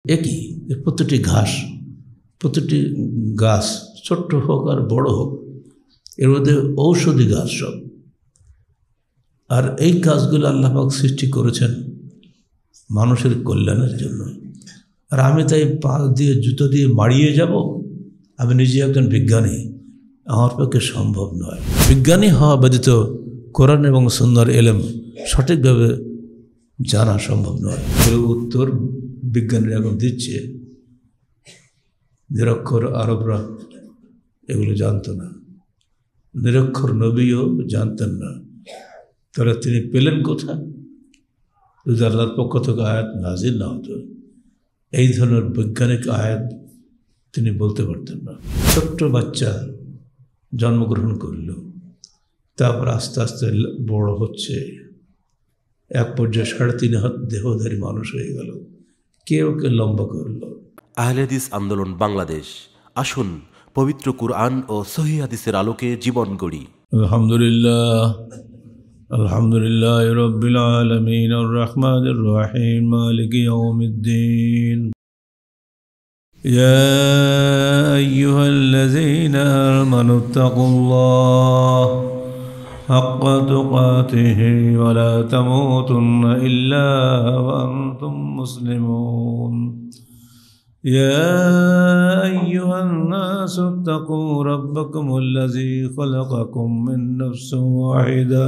একই, প্রতিটি ঘাস, প্রতিটি গাছ ছোট্ট হোক আর বড় হোক, এর মধ্যে ঔষধি গাছ সব। আর এই গাছগুলো আল্লাহ পাক সৃষ্টি করেছেন মানুষের কল্যাণের জন্য। আর আমি তাই পা দিয়ে জুতো দিয়ে মারিয়ে যাব? আমি নিজে একজন বিজ্ঞানী, আমার পক্ষে সম্ভব নয়। বিজ্ঞানী হওয়া ব্যতীত কোরআন এবং সুন্নাহর ইলম সঠিকভাবে জানা সম্ভব নয়। উত্তর বিজ্ঞানীরা এখন দিচ্ছে, নিরক্ষর আরবরা এগুলো জানতো না, নিরক্ষর নবীও জানতেন না। তাহলে তিনি পেলেন কোথায়? যদি আল্লাহর পক্ষ থেকে আয়াত নাজিল না হতো, এই ধরনের বৈজ্ঞানিক আয়াত তিনি বলতে পারতেন না। ছোট্ট বাচ্চা জন্মগ্রহণ করল, তারপর আস্তে আস্তে বড় হচ্ছে, এক পর্যায়ে 3.5 হাত দেহধারী মানুষ হয়ে গেল, কেউ লম্বা করল। আহলে হাদিস আন্দোলন বাংলাদেশ, আসুন পবিত্র কুরআন ও সহিহ হাদিসের আলোকে জীবন গড়ি। আলহামদুলিল্লাহ, আলহামদুলিল্লাহ রাব্বিল আলামিন আর রহমানির রহিম মালিকি ইয়াউমিদ্দিন। ইয়া আইয়ুহাল্লাযীনা আমানুত্তাকুল্লাহ হাক্কা তুকাতিহি ওয়া লা তামুতুন্না ইল্লা ওয়া আনতুম মুসলিমুন। يا أيها الناس اتقوا ربكم الذي خلقكم من نفس واحدة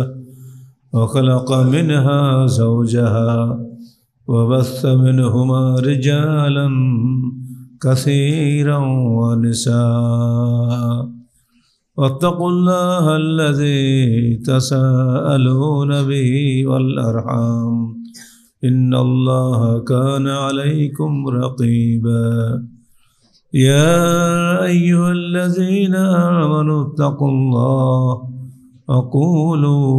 وخلق منها زوجها وبث منهما رجالا كثيرا ونساء واتقوا الله الذي تساءلون به والأرحام إن الله كان عليكم رقيبا. يا أيها الذين آمنوا اتقوا الله وقولوا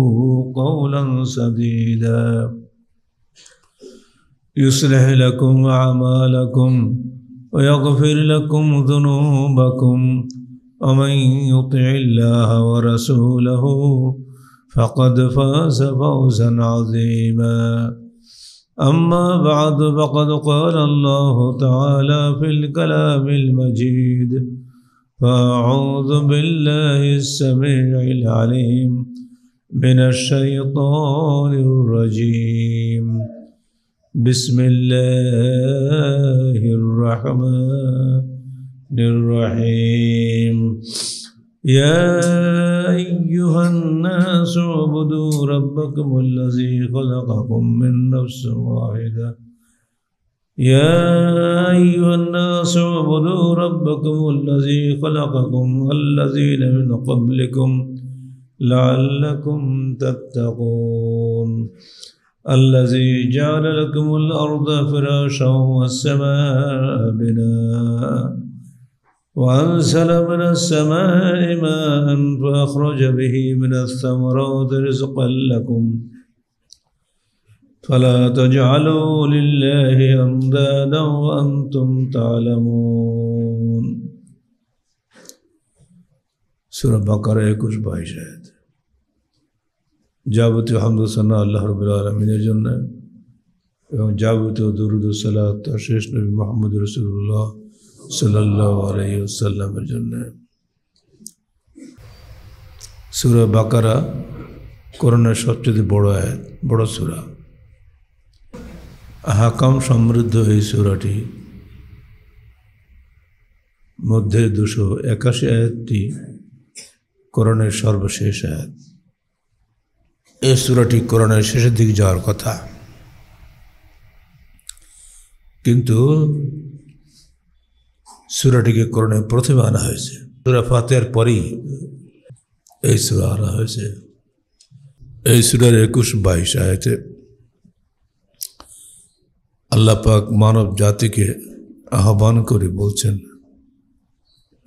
قولا سديدا يصلح لكم أعمالكم ويغفر لكم ذنوبكم ومن يطع الله ورسوله فقد فاز فوزا عظيما. أما بعد فقد قال الله تعالى في الكلام المجيد: فأعوذ بالله السميع العليم من الشيطان الرجيم. بسم الله الرحمن الرحيم. يا أيها الناس اعبدوا ربكم الذي خلقكم من نفس واحدة. يا أيها الناس اعبدوا ربكم الذي خلقكم والذين من قبلكم لعلكم تتقون. الذي جعل لكم الأرض فراشا والسماء بناء وأنزل من السماء ماء فأخرج به من الثمرات رزقا لكم فلا تجعلوا لله أندادا وأنتم تعلمون. সূরা বাকারা 21-22 আয়াত। যাবতীয় হামদ ও সানা আল্লাহ রাব্বুল আলামিনের জন্য এবং যাবতীয় দুরূদ ও সালাত তার শেষ নবী মুহাম্মদ রাসূলুল্লাহ সাল্লাল্লাহু আলাইহি ওয়াসাল্লামের জন্য। সূরা বাকারা কোরআনের সবচেয়ে বড় আয়াত, বড় সূরা। আহকাম সমৃদ্ধ এই সূরাটি মধ্যে 281 আয়াতটি কোরআনের সর্বশেষ আয়াত। এই সূরাটি কোরআনের শেষের দিকে যাওয়ার কথা, কিন্তু সূরাটিকে কোরআনের প্রথমে আনা হয়েছে। সূরা ফাতিহার পরেই এই সূরা আনা হয়েছে। এই সূরার 21-22 আয়াতে আল্লাহ পাক মানব জাতিকে আহ্বান করে বলছেন,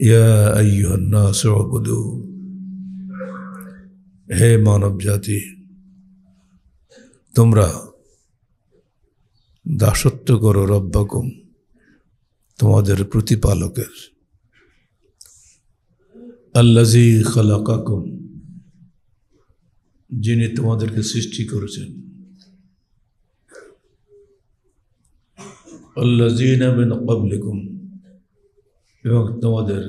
ইয়া আইয়ুহান নাস উবুদু, হে মানব জাতি, তোমরা দাসত্ব করো রব্বাকুম, তোমাদের প্রতিপালকের, আল্লাযী খালাকাকুম, যিনি তোমাদেরকে সৃষ্টি করেছেন, আল্লাযীনা মিন ক্বাবলিকুম, এবং তোমাদের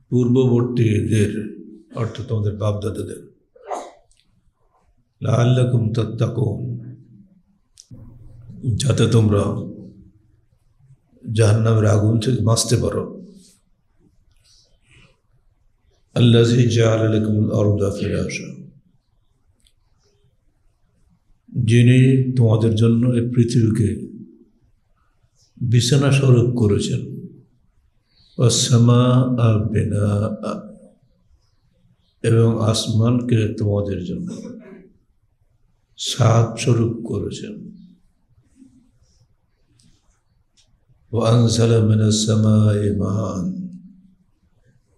পূর্ববর্তীদের অর্থাৎ তোমাদের বাপদাদাদের, লাআল্লাকুম তাত্তাকুন, যাতে তোমরা জাহান্নামের আগুন থেকে বাঁচতে পারো। আল্লাযী জাআলা লাকুমুল আরদা ফিরাশা, যিনি তোমাদের জন্য এই পৃথিবীকে বিছানা স্বরূপ করেছেন। ওয়াস-সামাআ বিনাআ, এবং আসমানকে তোমাদের জন্য ছাদ স্বরূপ করেছেন। ওয়ানজালা মিনাস সামাই মাআন,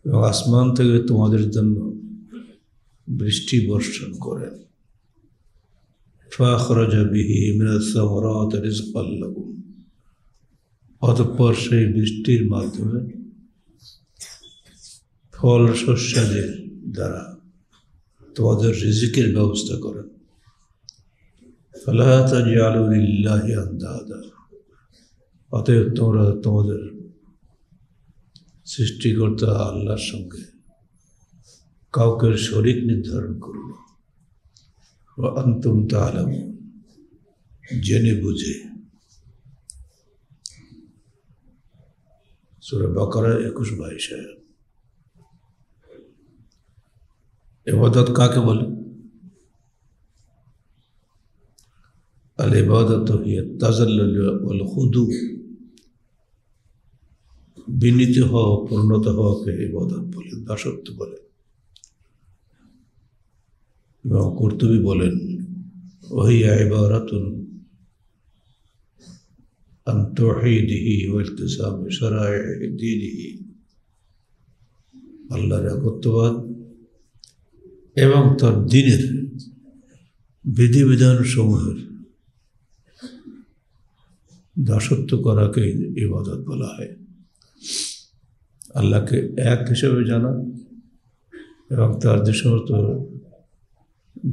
এবং আসমান থেকে তোমাদের জন্য বৃষ্টি বর্ষণ করেন। ফাখরাজা বিহি মিনাস সামারাতি রিজকান লাকুম, অতঃপর সেই বৃষ্টির মাধ্যমে ফল শস্যাদির দ্বারা তোমাদের রিজিকের ব্যবস্থা করেন। ফালা তাজআলু লিল্লাহি আনদাদা, অতএব তোমরা তোমাদের সৃষ্টিকর্তা আল্লাহর সঙ্গে কাউকে শরীক নির্ধারণ করো না। ওয়া আনতুম তা'লামুন, জেনে বুঝে। সূরা বাকারা 21-22 আয়াত। ইবাদত কাকে বলে? আল ইবাদাতু হিয়া তাযাল্লুল ওয়াল খুদু, বিনীত হওয়া, পূর্ণতা হওয়াকে ইবাদত বলে, দাসত্ব বলে। এবং কুরতুবী বলেন, ওয়াহিয়া ইবারাতুন আন তাওহীদিহি ওয়া ইলতিসামি শারাঈ দীনিহি, আল্লাহর একত্ববাদ এবং তার দ্বীনের বিধিবিধান সমূহের দাসত্ব করাকে ইবাদত বলা হয়। আল্লাহকে এক হিসেবে জানা এবং তার যে সমস্ত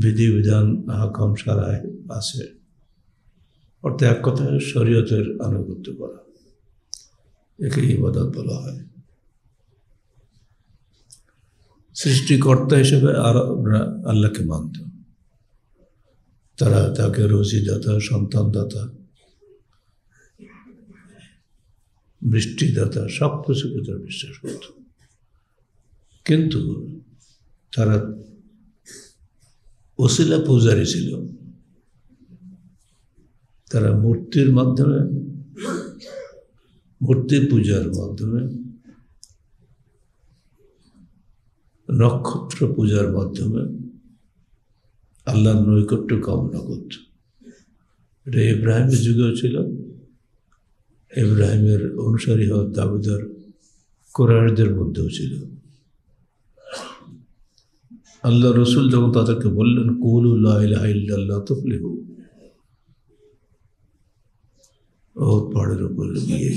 বিধিবিধান আহকাম শারাঈ আছে, অর্থাৎ এক কথায় শরীয়তের আনুগত্য করা, একে ইবাদত বলা হয়। সৃষ্টিকর্তা হিসেবে আরবরা আল্লাহকে মানত। তারা তাকে রুজিদাতা, সন্তানদাতা, বৃষ্টিদাতা, সব কিছুকে তারা বিশ্বাস করত। কিন্তু তারা ওসিলা পূজারী ছিল। তারা মূর্তির মাধ্যমে, মূর্তি পূজার মাধ্যমে, নক্ষত্র পূজার মাধ্যমে আল্লাহর নৈকট্য কামনা করত। এটা ইব্রাহিমের যুগেও ছিল। ইব্রাহিমের অনুসারী হওয়ার দাবিদার কুরাইশদের মধ্যেও ছিল। আল্লাহ রসুল যখন তাদেরকে বললেন, কুলু লা ইলাহা ইল্লাল্লাহ তুফলিহু, ওহদ পাহাড়ের উপরে গিয়ে,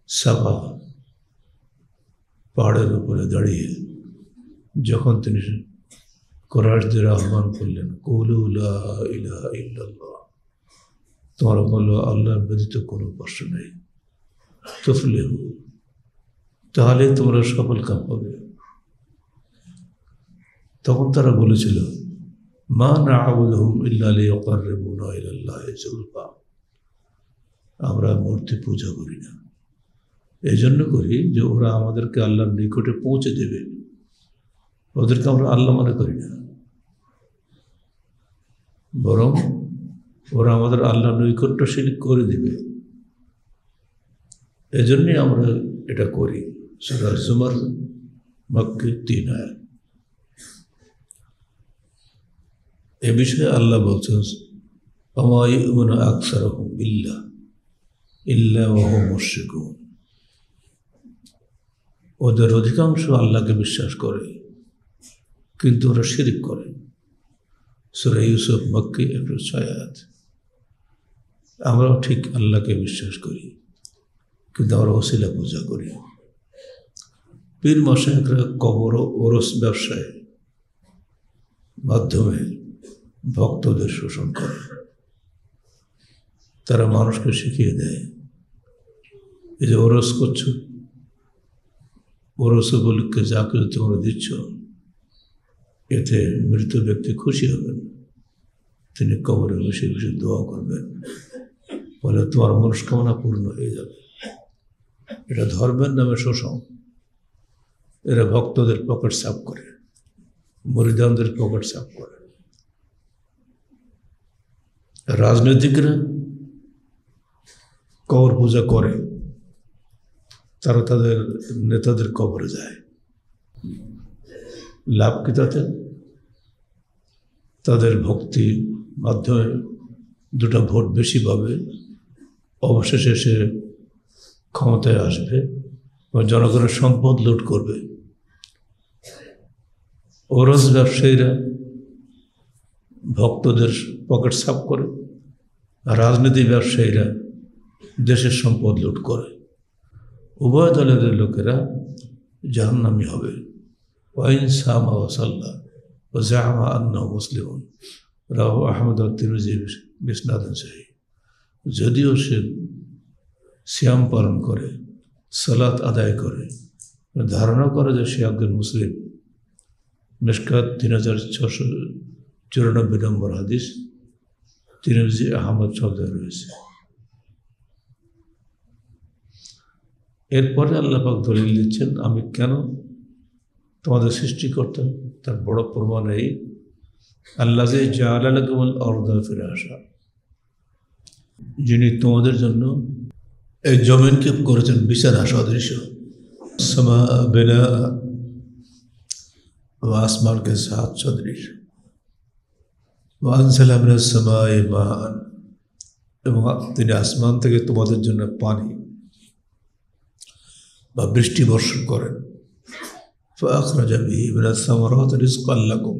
সাফা পাহাড়ের উপরে দাঁড়িয়ে যখন তিনি কুরাইশদের আহ্বান করলেন, কুলু লা ইলাহা ইল্লাল্লাহ, তোমরা বললো আল্লাহর ব্যতীত কোনো উপাস্য নেই, তুফলিহু, তাহলে তোমরা সফল কাম পাবে। তখন তারা বলেছিল, মা না'বুদুহুম ইল্লা লিয়ুকাররিবুনা ইলাল্লাহি যুলফা, আমরা মূর্তি পূজা করি না, এই জন্য করি যে ওরা আমাদেরকে আল্লাহর নিকটে পৌঁছে দেবে। ওদেরকে আমরা আল্লাহ মনে করি না, বরং ওরা আমাদের আল্লাহ নৈকট্যশীল করে দেবে, এজন্যই আমরা এটা করি। সূরা জুমার মক্কি 3 আয়াত। এ বিষয়ে আল্লাহ বলছেন, ওমা ইউমিনু আকসারুহুম বিল্লাহ ইল্লা ওয়া হুম মুশরিকুন, ওদের অধিকাংশ আল্লাহকে বিশ্বাস করে কিন্তু ওরা শিরক করে। সূরা ইউসুফ মক্কি 106 আয়াত। আমরাও ঠিক আল্লাহকে বিশ্বাস করি কিন্তু আমরা ওসিলা পূজা করি। পীর মাশায়েখরা কবর ও ওরস ব্যবসায় মাধ্যমে ভক্তদের শোষণ করে। তারা মানুষকে শিখিয়ে দেয়। এই যে ওরস করছো, ওরস উপলক্ষে যা কিছু তোমরা দিচ্ছ, এতে মৃত ব্যক্তি খুশি হবেন, তিনি কবরে বসে বসে দোয়া করবেন, ফলে তোমার মনস্কামনা পূর্ণ হয়ে যাবে। এটা ধর্মের নামে শোষণ। এরা ভক্তদের পকেট সাফ করে, মুরিদানদের পকেট সাফ করে। রাজনীতিকরা কবর পূজা করে, তারা তাদের নেতাদের কবরে যায়। লাভ কি তাতে? তাদের ভক্তির মাধ্যমে দুটো ভোট বেশি পাবে, অবশেষে সে ক্ষমতায় আসবে এবং জনগণের সম্পদ লুট করবে। ওরস ব্যবসায়ীরা ভক্তদের পকেট সাফ করে, আর রাজনীতি ব্যবসায়ীরা দেশের সম্পদ লুট করে। উভয় দলের লোকেরা জাহান্নামী হবে। ওয়াইন সামা ওয়াসাল্লাহ ওয়া জামা আন্নাহু মুসলিমুন, রাওয়াহু আহমদ ওয়া তিরমিজি বিসনাদিন সহিহ। যদিও সে সিয়াম পালন করে, সালাত আদায় করে, ধারণা করে যে সে একজন মুসলিম। মিশকাত 3694 নম্বর হাদিস, তিরমিজি আহমদ শব্দে রয়েছে। এরপরে আল্লাহ পাক দলিল দিচ্ছেন, আমি কেন তোমাদের সৃষ্টিকর্তা তার বড় প্রমাণ এই, আল্লাযী জাআলা লাকুমুল আরদা ফিরাশা, যিনি তোমাদের জন্য এই জমিনকে করেছেন বিছানা সদৃশ। সামা বিনা, আসমানকে সাত সদৃশ। ওয়ানজালা মিনাস সামাই মাআন, এবং তিনি আসমান থেকে তোমাদের জন্য পানি বা বৃষ্টি বর্ষণ করেন। ফাআখরাজা বিহি মিনাস সামারাতি রিজকান লাকুম,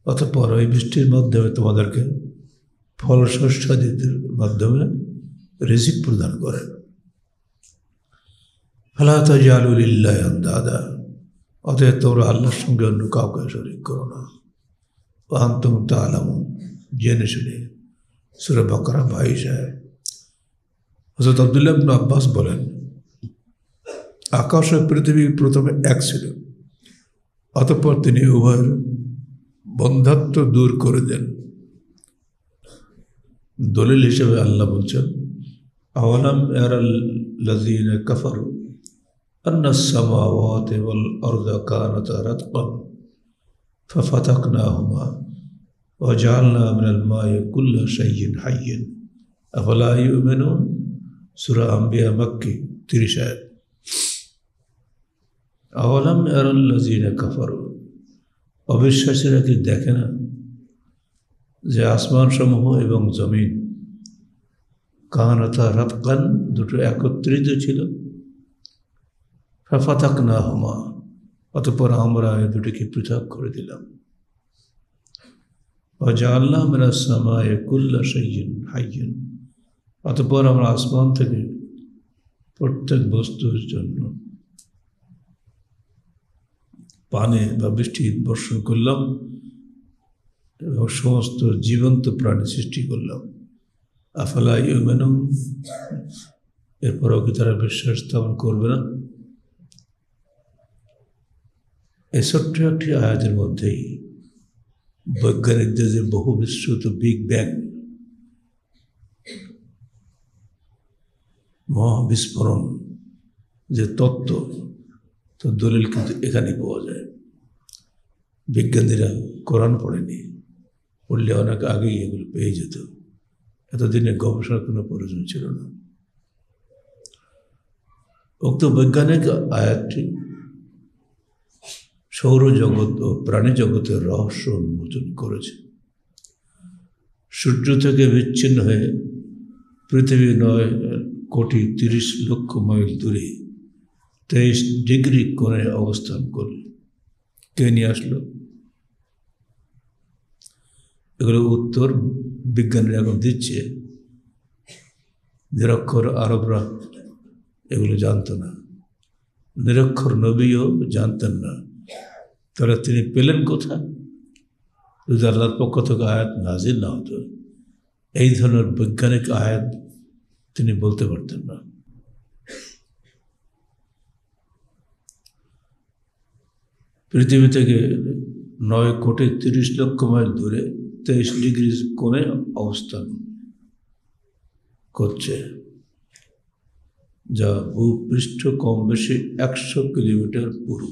অতঃপর ওই বৃষ্টির মাধ্যমে তোমাদেরকে ফল শস্যাদির মাধ্যমে রিজিক প্রদান করেন। ফালা তাজআলু লিল্লাহি আনদাদা, অতএব তোমরা আল্লাহর সঙ্গে অন্য কাউকে শরীক করো না। ওয়া আনতুম তা'লামুন, জেনে শুনে। সূরা বাকারা 22। হযরত আব্দুল্লাহ ইবনে আব্বাস বলেন, আকাশ ও পৃথিবী প্রথমে এক ছিল, অতঃপর তিনি উভয়ের বন্ধাত্ব দূর করে দেন। দলিল হিসেবে আল্লাহ বলছেন, আওয়ালাম ইয়ারাল্লাযীনা কাফারু আন্নাস সামাওয়াতি ওয়াল আরদা কানাতা রাতকান ফাফাতাকনাহুমা ওয়া জাআলনা মিনাল মাই কুল্লা শাইইন হাইয়্যিন আফালা ইউমিনুন। সূরা আম্বিয়া মাক্কি 30 আয়াত। আওয়ালাম ইয়ারাল্লাযীনা কাফারু, অবিশ্বাসীরা কি দেখে না যে আসমান সমূহ এবং জমিন কানাতা রাতকান, দুটো একত্রিত ছিল। ফাফাতাকনাহুমা, অতঃপর আমরা এই দুটিকে পৃথক করে দিলাম। ওয়া জাআলনা মিনাস সামাই কুল্লা শাইইন হাইয়্যিন, অতঃপর আমরা আসমান থেকে প্রত্যেক বস্তুর জন্য পানি বা বৃষ্টি বর্ষণ করলাম এবং সমস্ত জীবন্ত প্রাণী সৃষ্টি করলাম। আফালা ইউমিনুন, এরপরও কি তারা বিশ্বাস স্থাপন করবে না? এই ছোট্ট একটি আয়াতের মধ্যেই বৈজ্ঞানিকদের যে বহু বিস্তৃত বিগ ব্যাং, মহাবিস্ফোরণ যে তত্ত্ব, তো দলিল কিন্তু এখানেই পাওয়া যায়। বিজ্ঞানীরা কোরআন পড়েনি, পড়লে অনেক আগেই এগুলো পেয়ে যেত। এতদিনে গবেষণার কোনো প্রয়োজন ছিল না। উক্ত বৈজ্ঞানিক আয়াতটি সৌরজগৎ ও প্রাণী জগতের রহস্য উন্মোচন করেছে। সূর্য থেকে বিচ্ছিন্ন হয়ে পৃথিবী 9,30,00,000 মাইল দূরে 23 ডিগ্রি কোণে অবস্থান করল। কে নিয়ে আসলো এগুলো? উত্তর বিজ্ঞানীরা এখন দিচ্ছে। নিরক্ষর আরবরা এগুলো জানত না, নিরক্ষর নবীও জানতেন না। তাহলে তিনি পেলেন কোথায়? যদি আল্লাহর পক্ষ থেকে আয়াত নাজিল না হতো, এই ধরনের বৈজ্ঞানিক আয়াত তিনি বলতে পারতেন না। পৃথিবী থেকে 9,30,00,000 মাইল দূরে 23 ডিগ্রি কোণে অবস্থান করছে, যা ভূপৃষ্ঠ কম বেশি 100 কিলোমিটার পুরু।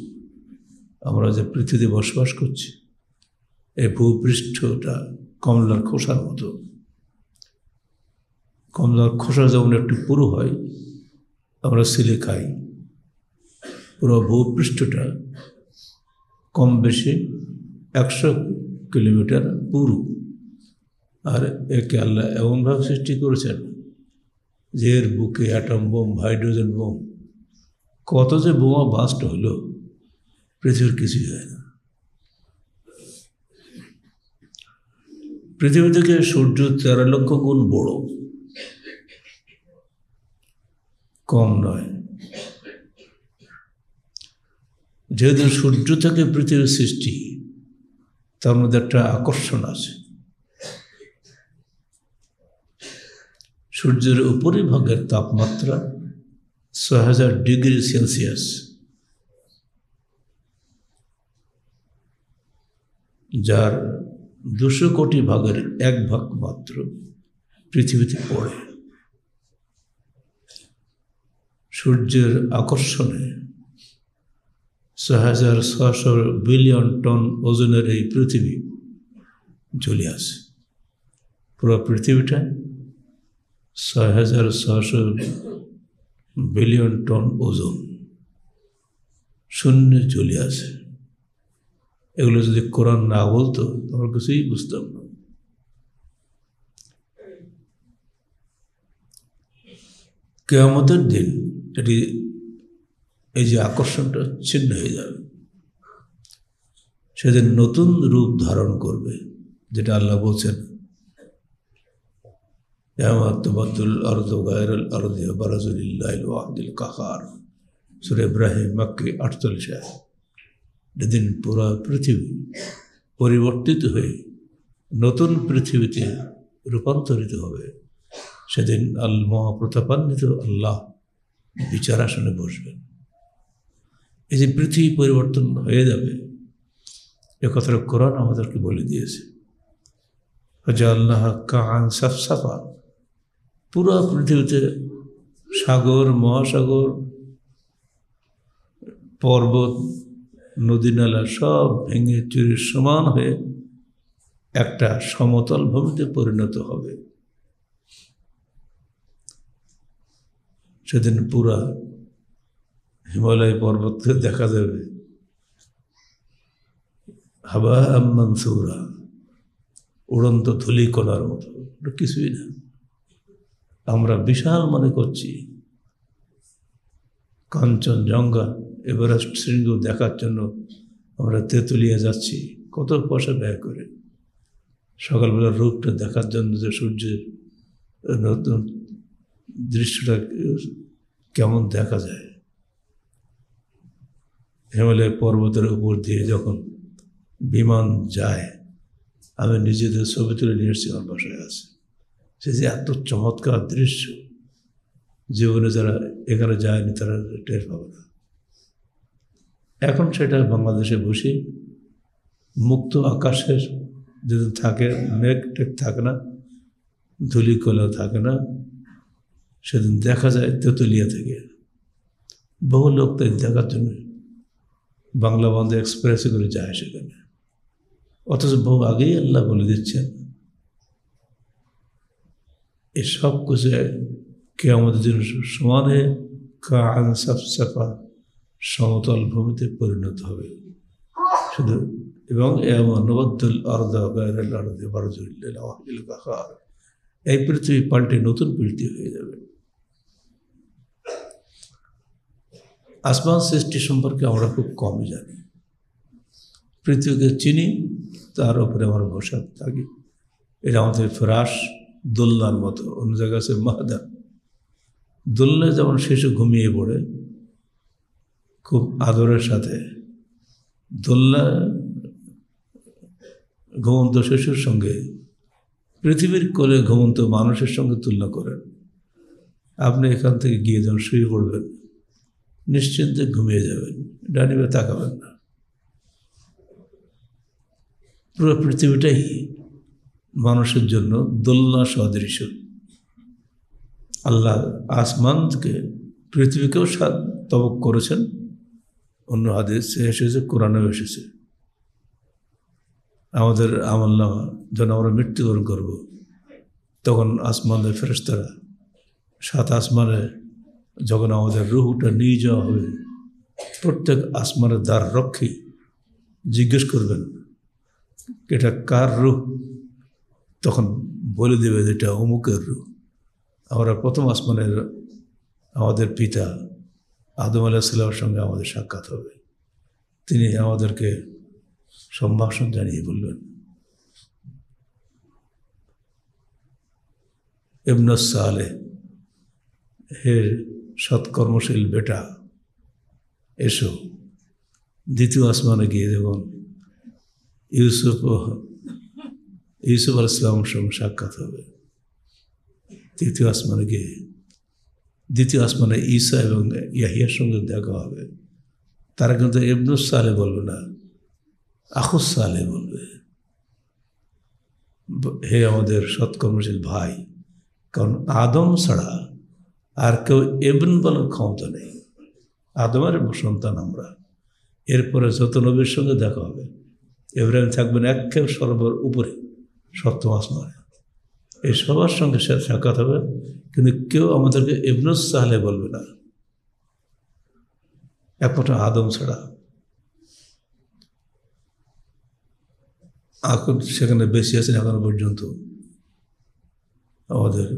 আমরা যে পৃথিবীতে বসবাস করছি, এই ভূপৃষ্ঠটা কমলার খোসার মতো। কমলার খোসা যেমন একটু পুরু হয়, আমরা সিলে খাই, পুরো ভূপৃষ্ঠটা কম বেশি 100 কিলোমিটার পুরু। আর একে আল্লাহ এমনভাবে সৃষ্টি করেছেন যে এর বুকে অ্যাটম বোম, হাইড্রোজেন বোম, কত যে বোমা বাস্ট হলো, পৃথিবীর কিছুই হয় না। পৃথিবী থেকে সূর্য 13 লক্ষ গুণ বড়, কম নয়। যেহেতু সূর্য থেকে পৃথিবীর সৃষ্টি, তার মধ্যে একটা আকর্ষণ আছে। সূর্যের উপরিভাগের তাপমাত্রা 6000 ডিগ্রি সেলসিয়াস, যার 200 কোটি ভাগের 1 ভাগ মাত্র পৃথিবীতে পড়ে। সূর্যের আকর্ষণে 6600 বিলিয়ন টন ওজনের এই পৃথিবী ঝুলে আছে। পুরো পৃথিবীটা 6600 বিলিয়ন টন ওজন শূন্য ঝুলে আছে। এগুলো যদি কোরআন না বলতো আমরা কিছুই বুঝতাম না। কিয়ামতের দিন এটি, এই যে আকর্ষণটা ছিন্ন হয়ে যাবে, সেদিন নতুন রূপ ধারণ করবে, যেটা আল্লাহ বলছেন, সূরা ইব্রাহিম মক্কি 48। যেদিন পুরা পৃথিবী পরিবর্তিত হয়ে নতুন পৃথিবীতে রূপান্তরিত হবে, সেদিন মহাপ্রতাপান্বিত আল্লাহ বিচার আসনে বসবেন। এই যে পৃথিবী পরিবর্তন হয়ে যাবে, এ কথাটা কোরআন আমাদেরকে বলে দিয়েছে। ফাজআলনাহা কাআন সাফসাফা, পুরো পৃথিবীতে সাগর, মহাসাগর, পর্বত, নদী নালা সব ভেঙে চুরে সমান হয়ে একটা সমতল ভূমিতে পরিণত হবে। সেদিন পুরা হিমালয় পর্বতকে দেখা যাবে হাবা মানসুরা, উড়ন্ত ধূলিকণার মতো, কিছুই না। আমরা বিশাল মনে করছি কাঞ্চনজঙ্ঘা, এভারেস্ট শৃঙ্গ দেখার জন্য আমরা তেঁতুলিয়া যাচ্ছি, কত পয়সা ব্যয় করে। সকালবেলার রূপটা দেখার জন্য, যে সূর্যের নতুন দৃশ্যটা কেমন দেখা যায়। হিমালয় পর্বতের উপর দিয়ে যখন বিমান যায়, আমি নিজেদের ছবি তুলে নিয়ে এসেছি, আমার বাসায় আছে। সে যে এত চমৎকার দৃশ্য, জীবনে যারা এখানে যায়নি তারা টের পাবে না। এখন সেটা বাংলাদেশে বসে মুক্ত আকাশের যেদিন থাকে, মেঘ টেক থাকে না, ধূলিকণা থাকে না, সেদিন দেখা যায় তেঁতুলিয়া থেকে। বহু লোক তাই দেখার জন্য বাংলা বন্দর এক্সপ্রেসে করে যায় সেখানে। অথচ বহু আগেই আল্লাহ বলে দিচ্ছেন এই সব কিছু কিয়ামতের দিন সমান হয়ে কাআন সাফসাফা সমতল ভূমিতে পরিণত হবে। শুধু এবং নবদ্দুল আরদা গায়রাল আরদি বারজুল ওয়াহিল কাহার, এই পৃথিবী পাল্টে নতুন পৃথিবী হয়ে যাবে। আসমান সৃষ্টি সম্পর্কে আমরা খুব কমই জানি। পৃথিবীকে চিনি, তার উপরে আমার ভরসা থাকি। এটা আমাদের ফ্রাস দোলনার মতো, অন্য জায়গায় আছে মাহাদা। দোলনায় যেমন শিশু ঘুমিয়ে পড়ে খুব আদরের সাথে, দোলনা ঘুমন্ত শিশুর সঙ্গে পৃথিবীর কোলে ঘুমন্ত মানুষের সঙ্গে তুলনা করেন। আপনি এখান থেকে গিয়ে যখন শুয়ে পড়বেন, নিশ্চিন্তে ঘুমিয়ে যাবেন, ডানিবে তাকাবেন না। পুরো পৃথিবীটাই মানুষের জন্য দোলনা সদৃশ। আল্লাহ আসমানকে পৃথিবীকেও তবক করেছেন। অন্য হাদিসে এসেছে, কোরআনেও এসেছে। আমাদের আমলনামা যখন আমরা মৃত্যুবরণ করব, তখন আসমানের ফেরেশতারা 7 আসমানে যখন আমাদের রুহটা নিয়ে যাওয়া হবে, প্রত্যেক আসমানের দ্বার রক্ষী জিজ্ঞেস করবেন এটা কার রুহ। তখন বলে দেবে যে এটা অমুকের রুহ। আমরা প্রথম আসমানের আমাদের পিতা আদম আলাইহিস সালামের সঙ্গে আমাদের সাক্ষাৎ হবে। তিনি আমাদেরকে সম্ভাষণ জানিয়ে বললেন, ইবনে সালেহ, হে সৎকর্মশীল বেটা, এসো। দ্বিতীয় আসমানে গিয়ে যখন ইউসুফ আলাইহিস সালামের সঙ্গে সাক্ষাৎ হবে, তৃতীয় আসমানে গিয়ে দ্বিতীয় আসমানে ঈসা এবং ইয়াহিয়ার সঙ্গে দেখা হবে। তারা কিন্তু ইবনে সালেহ বলবে না, আখুস সালেহ বলবে, হে আমাদের সৎকর্মশীল ভাই। কারণ আদম ছাড়া আর কেউ ইবন বলার ক্ষমতা নেই। আদমের সন্তান আমরা। এরপরে যত নবীর সঙ্গে দেখা হবে, ইব্রাহিম থাকবেন একেবারে সর্বর উপরে, সপ্তম আসমানে। এই সবার সঙ্গে সাক্ষাৎ হবে, কিন্তু কেউ আমাদেরকে ইবনে সালেহ বলবে না, একমাত্র আদম ছাড়া। এখন সেখানে বেশি আছেন এখনো পর্যন্ত আমাদের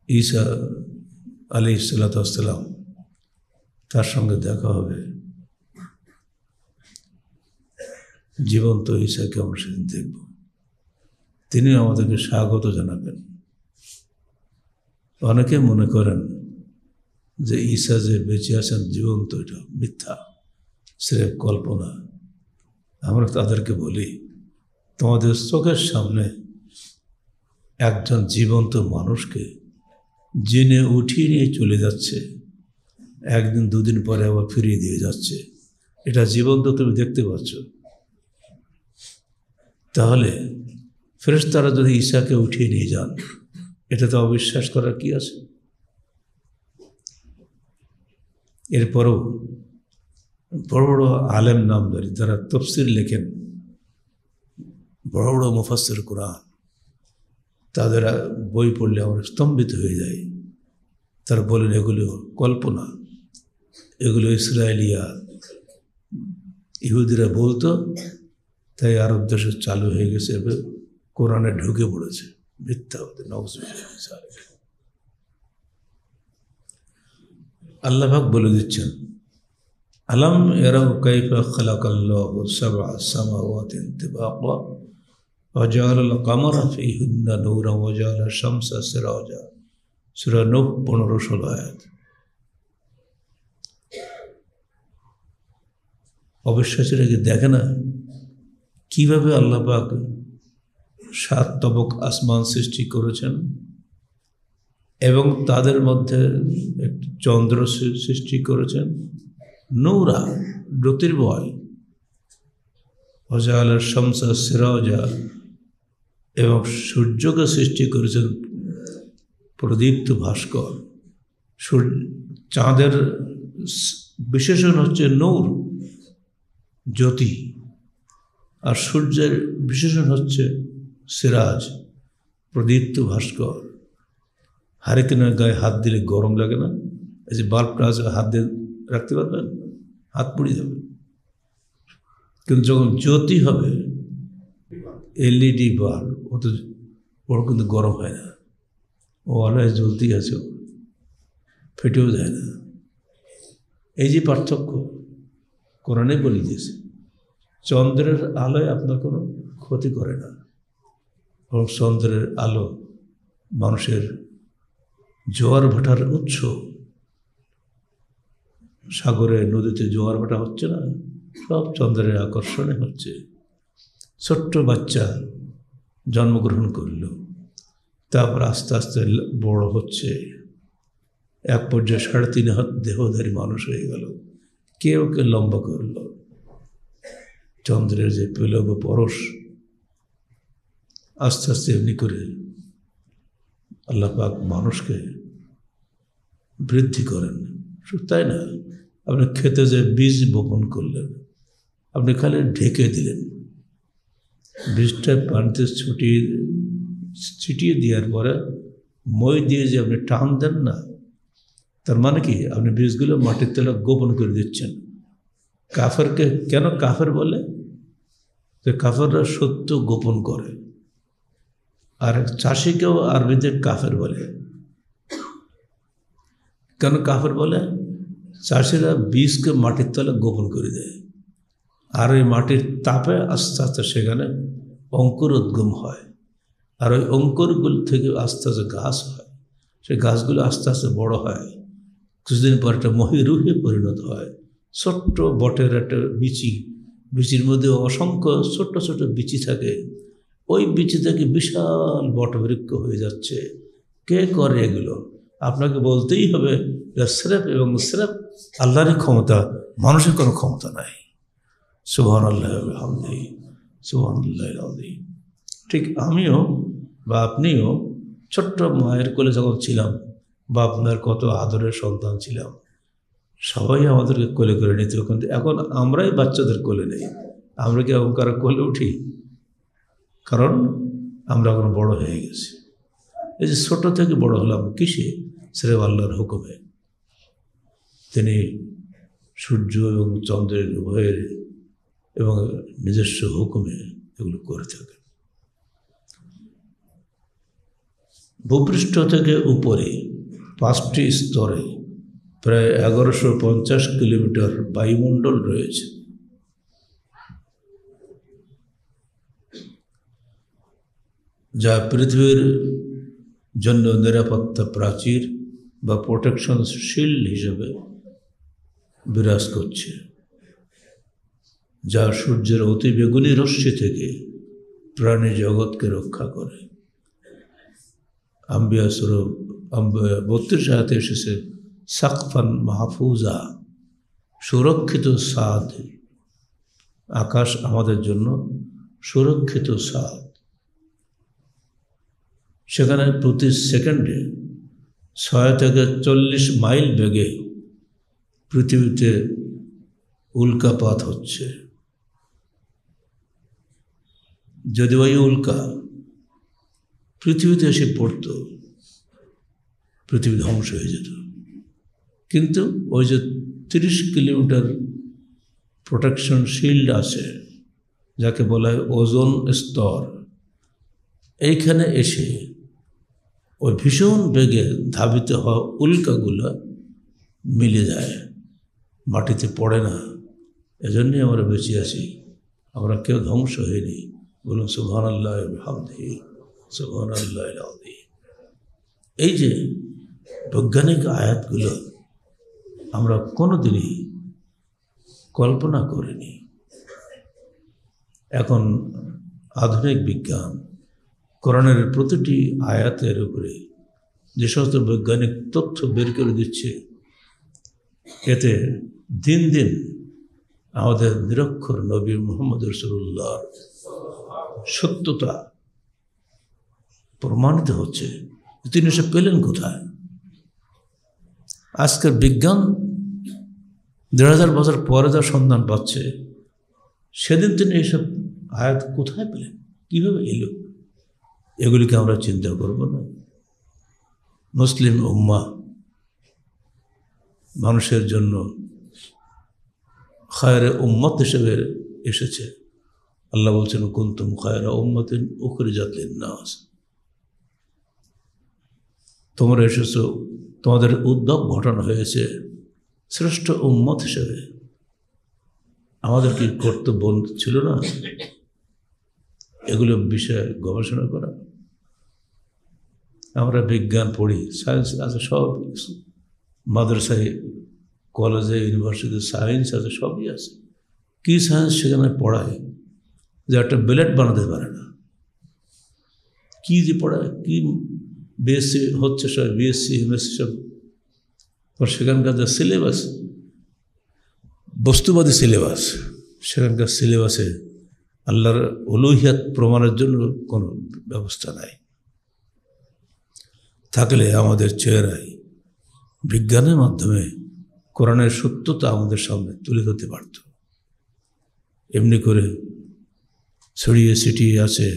ঈসা আলাইহিস সালাম, তার সঙ্গে দেখা হবে। জীবন্ত ঈসাকে আমরা সেদিন দেখব। তিনি আমাদেরকে স্বাগত জানাবেন। অনেকে মনে করেন যে ঈসা যে বেঁচে আছেন জীবন্ত, এটা মিথ্যা, স্রেফ কল্পনা। আমরা তাদেরকে বলি, তোমাদের চোখের সামনে একজন জীবন্ত মানুষকে জেনে উঠিয়ে নিয়ে চলে যাচ্ছে, একদিন দুদিন পরে আবার ফিরিয়ে দিয়ে যাচ্ছে। এটা জীবন্ত তুমি দেখতে পাচ্ছ। তাহলে ফেরেশতারা যদি ঈসাকে উঠিয়ে নিয়ে যান, এটা তো অবিশ্বাস করার কি আছে? এরপরও বড় বড় আলেম নামদারি যারা তফসির লেখেন, বড় বড় মুফাসসির কুরআন, তাদের বই পড়লে আমরা স্তম্ভিত হয়ে যাই। তারা বলেন এগুলো কল্পনা, এগুলো ইসরায়েলিয়া, ইহুদিরা বলতো, তাই আরব দেশে চালু হয়ে গেছে, এবার কোরআনে ঢুকে পড়েছে। মিথ্যা হতে নাউযুবিল্লাহ। আল্লাহ পাক বলে দিচ্ছেন, আলাম ইয়ারাউ কাইফা খালাকাল্লাহু সাবআ সামাওয়াতিন তিবাকা ওয়া জাআলাল কামারা ফীহিন্না নূরান ওয়া জাআলাশ শামসা সিরাজা। সূরা নূহ 15-16 আয়াত। অবিশ্বাসীরা কি দেখে না কিভাবে আল্লাহ পাক 7 তবক আসমান সৃষ্টি করেছেন এবং তাদের মধ্যে একটি চন্দ্র সৃষ্টি করেছেন, নূরা, জ্যোতির্ময়, ওয়াজাআলা শামসা সিরাজা, এবং সূর্যকে সৃষ্টি করেছেন প্রদীপ্ত ভাস্কর। চাঁদের বিশেষণ হচ্ছে নূর, জ্যোতি, আর সূর্যের বিশেষণ হচ্ছে সিরাজ, প্রদীপ্ত ভাস্কর। হারিকেনের গায়ে হাত দিলে গরম লাগে না? এই যে বাল্বটা আছে, হাত দিয়ে রাখতে পারবেন, হাত পুড়ে যাবে। কিন্তু যখন জ্যোতি হবে, এলইডি বাল্ব, ওর কিন্তু গরম হয় না, ও আলোয় জ্বলতেই আছে, ফেটেও যায় না। এই যে পার্থক্য কোরআনে বলে দিয়েছে। চন্দ্রের আলোয় আপনার কোনো ক্ষতি করে না, এবং চন্দ্রের আলো মানুষের জোয়ার ভাটার উৎস। সাগরে, নদীতে জোয়ার ভাটা হচ্ছে না, সব চন্দ্রের আকর্ষণে হচ্ছে। ছোট্ট বাচ্চা জন্মগ্রহণ করল, তারপর আস্তে আস্তে বড় হচ্ছে, এক পর্যায়ে 3.5 হাত দেহধারী মানুষ হয়ে গেল, কেউ কে লম্বা করল। চন্দ্রের যে পেলব পরশ, আস্তে আস্তে এমনি করে আল্লাহ পাক মানুষকে বৃদ্ধি করেন। শুধু তাই না, আপনি খেতে যে বীজ বপন করলেন, আপনি খালি ঢেকে দিলেন, বীজটা পানিতে ছিটিয়ে দেওয়ার পরে মই দিয়ে যে আপনি টান দেন না, তার মানে কি আপনি বীজগুলো মাটির তলে গোপন করে দিচ্ছেন। কাফেরকে কেন কাফের বলে? যে কাফেররা সত্য গোপন করে। আর চাষিকেও আরবিতে কাফের বলে। কেন কাফের বলে? চাষিরা বীজকে মাটির তলে গোপন করে দেয়, আর ওই মাটির তাপে আস্তে আস্তে সেখানে অঙ্কুর উদ্গম হয়, আর ওই অঙ্কুরগুলো থেকে আস্তে আস্তে গাছ হয়। সেই গাছগুলো আস্তে আস্তে বড় হয়, কিছুদিন পর একটা মহিরুহে পরিণত হয়। ছোট্ট বটের একটা বিচির মধ্যে অসংখ্য ছোট্ট ছোট বিচি থাকে, ওই বিচি থেকে বিশাল বটবৃক্ষ হয়ে যাচ্ছে। কে করে এগুলো? আপনাকে বলতেই হবে স্রেফ এবং স্রেফ আল্লাহরই ক্ষমতা, মানুষের কোনো ক্ষমতা নাই। সুবহানাল্লাহ ওয়া বিহামদিহি, সুবহানাল্লাহিল আযীম। ঠিক আমিও বা আপনিও ছোট্ট মায়ের কোলে যখন ছিলাম, বা আপনার কত আদরের সন্তান ছিলাম, সবাই আমাদেরকে কোলে করে নিত। কিন্তু এখন আমরাই বাচ্চাদের কোলে নেই। আমরা কি এখন কারো কোলে উঠি? কারণ আমরা এখন বড় হয়ে গেছি। এই যে ছোট থেকে বড় হলাম কিসে? সির্ফ আল্লাহর হুকুমে। তিনি সূর্য এবং চন্দ্রের উভয়ের এবং নিজস্ব হুকুমে এগুলো করে থাকেন। ভূপৃষ্ঠ থেকে উপরে 5টি স্তরে প্রায় 1150 কিলোমিটার বায়ুমণ্ডল রয়েছে। যা পৃথিবীর জন্য নিরাপত্তা প্রাচীর বা প্রোটেকশন শিল্ড হিসেবে বিরাজ করছে, যা সূর্যের অতিবেগুনি রশ্মি থেকে প্রাণী জগৎকে রক্ষা করে। আম্বিয়া সূরা 32 আয়াতে এসেছে সাকফান মাহফুজা, সুরক্ষিত ছাদ। আকাশ আমাদের জন্য সুরক্ষিত ছাদ। সেখানে প্রতি সেকেন্ডে 6 থেকে 40 মাইল বেগে পৃথিবীতে উল্কাপাত হচ্ছে। যদি ওই উল্কা পৃথিবীতে এসে পড়ত, পৃথিবী ধ্বংস হয়ে যেত। কিন্তু ওই যে 30 কিলোমিটার প্রোটেকশন শিল্ড আছে, যাকে বলা হয় ওজোন স্তর, এইখানে এসে ওই ভীষণ বেগে ধাবিত হওয়া উল্কাগুলো মিলে যায়, মাটিতে পড়ে না। এজন্যই আমরা বেঁচে আছি, আমরা কেউ ধ্বংস হয়নি। বলুন সুবহানাল্লাহ ওয়া বিহামদিহি, সুবহানাল্লাহিল আযীম। এই যে বৈজ্ঞানিক আয়াতগুলো আমরা কোনোদিনই কল্পনা করিনি। এখন আধুনিক বিজ্ঞান কোরআনের প্রতিটি আয়াতের উপরে যে সমস্ত বৈজ্ঞানিক তথ্য বের করে দিচ্ছে, এতে দিন দিন আমাদের নিরক্ষর নবী মুহাম্মদ রাসূলুল্লাহর সত্যতা প্রমাণিত হচ্ছে। তিনি এসব পেলেন কোথায়? আজকের বিজ্ঞান 1500 বছর পরে যা সন্ধান পাচ্ছে, সেদিন তিনি এইসব আয়াত কোথায় পেলেন, কীভাবে এলো? এগুলিকে আমরা চিন্তা করব না? মুসলিম উম্মাহ মানুষের জন্য খায়রে উম্মত হিসেবে এসেছে। আল্লাহ বলছেন কুনতুম খায়রা উম্মাতিন উখরিজাত লিন-নাস, তোমরা এসেছো, তোমাদের উদ্যোগ ঘটানো হয়েছে শ্রেষ্ঠ উম্মত হিসেবে। আমাদের কি কর্তব্য ছিল না এগুলো বিষয়ে গবেষণা করা? আমরা বিজ্ঞান পড়ি, সায়েন্স আছে, সব কিছু মাদ্রাসায়, কলেজে, ইউনিভার্সিটিতে সায়েন্স আছে, সবই আছে। কী সায়েন্স সেখানে পড়ায় যে একটা ব্লেড বানাতে পারে না, কী যে পড়ায়, কী বিএসসি হচ্ছে সব, বিএসসি এমএসসি সব, আর সেখানকার যে সিলেবাস, বস্তুবাদী সিলেবাস, সেখানকার সিলেবাসে আল্লাহর উলুহিয়াত প্রমাণের জন্য কোনো ব্যবস্থা নাই। থাকলে আমাদের চেহারায় বিজ্ঞানের মাধ্যমে কোরআনের সত্যতা আমাদের সামনে তুলে ধরতে পারত। এমনি করে ছড়িয়ে ছিটিয়ে আছে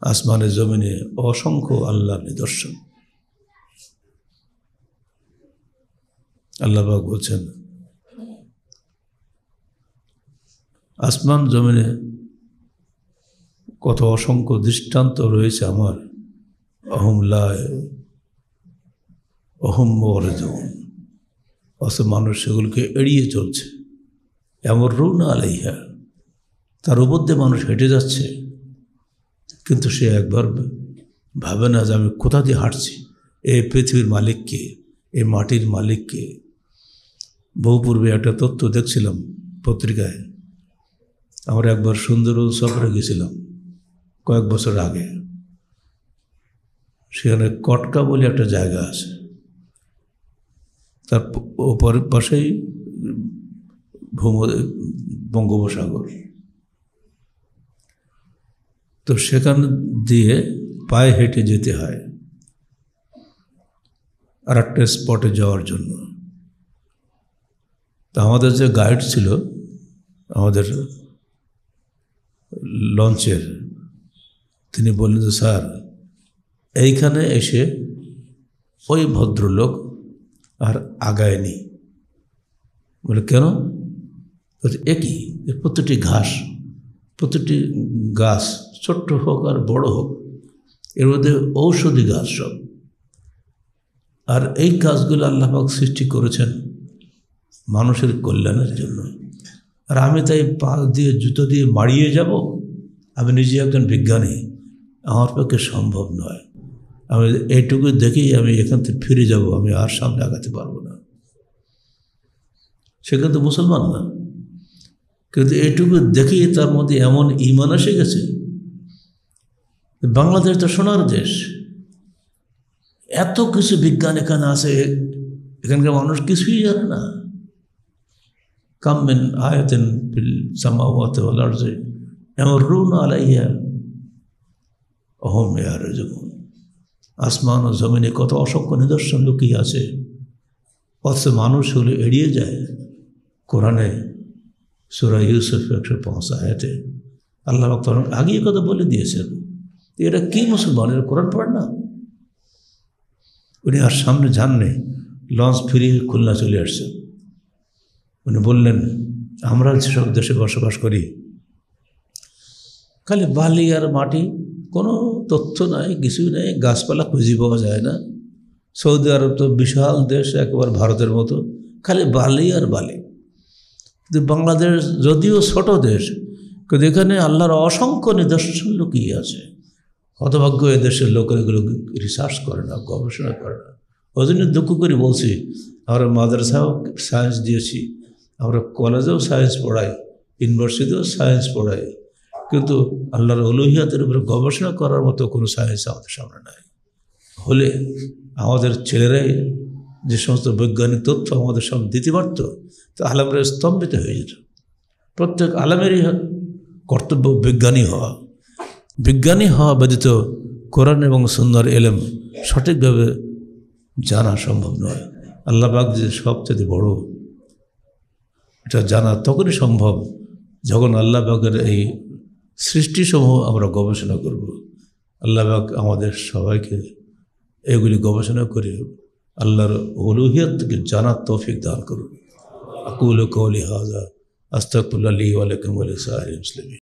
আসমানে জমিনে অসংখ্য আল্লাহর নিদর্শন। আল্লাহ পাক বলছেন, আসমান জমিনে কত অসংখ্য দৃষ্টান্ত রয়েছে আমার, অহম অথচ মানুষ সেগুলোকে এড়িয়ে চলছে। এমন রুনা আলাইহা, তার উপর দিয়ে মানুষ হেঁটে যাচ্ছে, কিন্তু সে একবার ভাবে না যে আমি কোথা দিয়ে হাঁটছি, এই পৃথিবীর মালিককে, এই মাটির মালিককে। বহু পূর্বে একটা তথ্য দেখছিলাম পত্রিকায়, আমরা একবার সুন্দরবন সফরে গেছিলাম কয়েক বছর আগে। সেখানে কটকা বলে একটা জায়গা আছে, তার ওপর পাশেই বঙ্গোপসাগর। তো সেখান দিয়ে পায়ে হেঁটে যেতে হয় আর একটা স্পটে যাওয়ার জন্য। তো আমাদের যে গাইড ছিল আমাদের লঞ্চের, তিনি বললেন যে স্যার, এইখানে এসে ওই ভদ্রলোক আর আগায়নি। বলে কেন? একই, প্রতিটি ঘাস, প্রতিটি গাছ ছোট্ট হোক আর বড় হোক, এর মধ্যে ঔষধি গাছ সব। আর এই গাছগুলো আল্লাহ পাক সৃষ্টি করেছেন মানুষের কল্যাণের জন্য। আর আমি তাই পা দিয়ে জুতো দিয়ে মারিয়ে যাব? আমি নিজে একজন বিজ্ঞানী, আমার পক্ষে সম্ভব নয়। আমি এইটুকু দেখেই আমি এখান থেকে ফিরে যাব, আমি আর সামনে আগাতে পারবো না। সেখানে তো মুসলমান না, কিন্তু এইটুকু দেখেই তার মধ্যে এমন ঈমান এসে গেছে। বাংলাদেশ তো সোনার দেশ, এত কিছু বিজ্ঞান এখানে আছে, এখানকার মানুষ কিছুই জানে না। কামিন আয়াতিন ফিল সামাওয়াতি ওয়াল আরদি ইয়ামুররুনা আলাইহা ওয়া হুম ইয়ারজুকুন। আসমান ও জমিনে কত অসংখ্য নিদর্শন লুকিয়ে আছে, অথচ মানুষ হলে এড়িয়ে যায়। কোরআনে সূরা ইউসুফ 105 আয়াতে আল্লাহ পাক আগে কথা বলে দিয়েছেন, এটা কি মুসলমানের কোরআন পড়ে না? উনি আর সামনে যাননি, লঞ্চ ফিরিয়ে খুলনা চলে আসছেন। উনি বললেন, আমরা যেসব দেশে বসবাস করি খালি বালি আর মাটি, কোনো তথ্য নাই, কিছুই নেই, গাছপালা খুঁজে পাওয়া যায় না। সৌদি আরব তো বিশাল দেশ, একেবারে ভারতের মতো, খালি বালি আর বালি। কিন্তু বাংলাদেশ যদিও ছোট দেশ, কিন্তু এখানে আল্লাহর অসংখ্য নিদর্শন লুকিয়ে আছে। হতভাগ্য এ দেশের লোকের এগুলো রিসার্চ করে না, গবেষণা করে না। ওই জন্য দুঃখ করে বলছি, আমরা মাদ্রাসাও সায়েন্স দিয়েছি, আমরা কলেজেও সায়েন্স পড়াই, ইউনিভার্সিটিতেও সায়েন্স পড়াই, কিন্তু আল্লাহর উলুহিয়াতের উপরে গবেষণা করার মতো কোনো সায়েন্স আমাদের সামনে নাই। হলে আমাদের ছেলেরাই যে সমস্ত বৈজ্ঞানিক তথ্য আমাদের সামনে দিতে পারত, তো আলেমরা স্তম্ভিত হয়ে যেত। প্রত্যেক আলেমেরই কর্তব্য বিজ্ঞানী হওয়া ব্যতীত কোরআন এবং সুন্নাহর ইলম সঠিকভাবে জানা সম্ভব নয়। আল্লাহ পাক যে সবচেয়ে বড়, এটা জানা তখনই সম্ভব যখন আল্লাহ পাকের এই সৃষ্টিসমূহ আমরা গবেষণা করব। আল্লাহ পাক আমাদের সবাইকে এগুলি গবেষণা করে আল্লাহর উলুহিয়ত থেকে জানার তৌফিক দান করুন। আকুলু কওলি হাযা আস্তাগফিরুল্লাহ লি ওয়া লাকুম ওয়া লিসাইরিল মুসলিমিন।